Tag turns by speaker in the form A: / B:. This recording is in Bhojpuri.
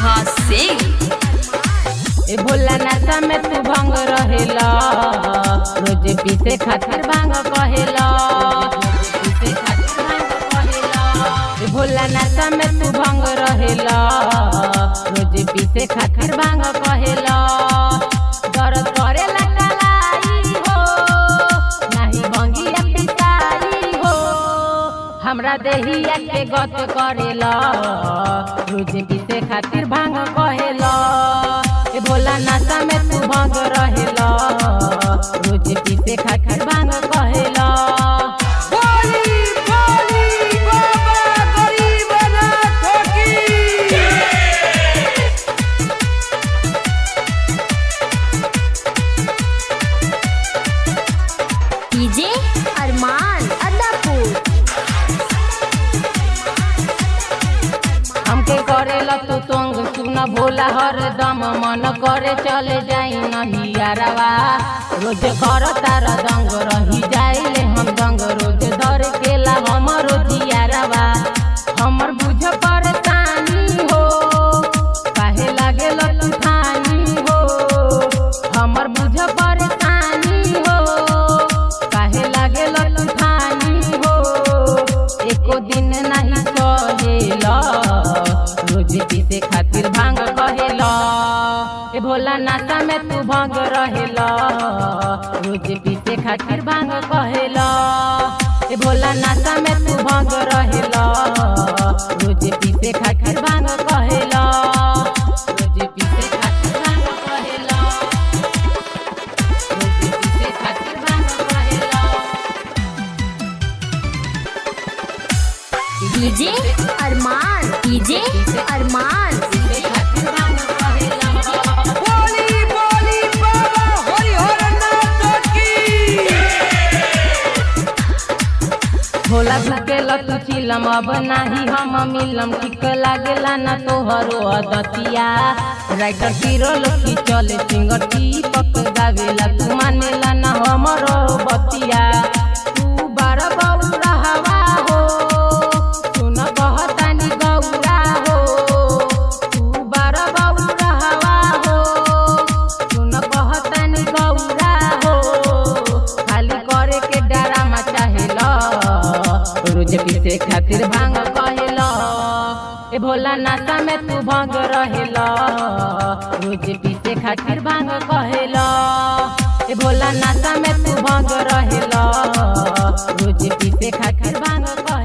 A: प्रभास सिंह।
B: ए भोला नशा में तू भंग रहेला, रोज पीसे खातिर भांग कहेला। ए भोला नशा में तू भंग रहेला, रोज पीसे खातिर भांग कहेला। दर्द करेला कलाई हो, नाही भंगिया पिसाई हो, हमरा देहिया के गत करेला, रोज पीसे खातिर भांग कहेला। ए भोला नशा में तू भंग रहेला, रोज पीसे खातिर भांग कहेला।
A: डीजे अरमान अदापुर।
B: हमके करेला तू तंग, सुन भोला हरदम मन करे चले जाई नहीं यारवा। रोज कर तारा दंग रही जाइले हम दंग, रोज धर केला हमरो जियारवा। हमर बुझ परेशानी हो, काहे लागेला तू ठानी हो। हमर बुझ परेशानी हो, काहे लागेला तू ठानी हो। एको दिन नहीं सहेला, रोज पीसे खातिर भांग कहेला। ए भोला नशा में तू भंग रहेला, रोज पीसे खातिर भांग कहेला। ए भोला नशा में तू भंग रहेला, रोज पीसे खातिर भांग कहेला। रोज पीसे खातिर भांग कहेला, रोज पीसे खातिर भांग कहेला।
A: डीजे अरमान, डीजे अरमान।
B: भोला भूकेला तू चिलम, अब नाही हम मिलम। ठीक लागेला ना तोहरो अदतिया, राइटर किरोल की चले सिंगर दीपक गावेला। तू मानेला ना हमरो बतिया, तू बार बौरा हवा हो, सुन कहतानी गौरा हो। तू बार बौरा हवा हो, सुन कहतानी गौरा हो। खाली करे के डरामा चाहेला, रोज पीसे खातिर भांग कहेला। ए भोला नशा में तू भंग रहेला, रोज पीसे खातिर भांग कहेला। ए भोला नशा में तू भंग रहेला, रोज पीसे खातिर भांग कहेला।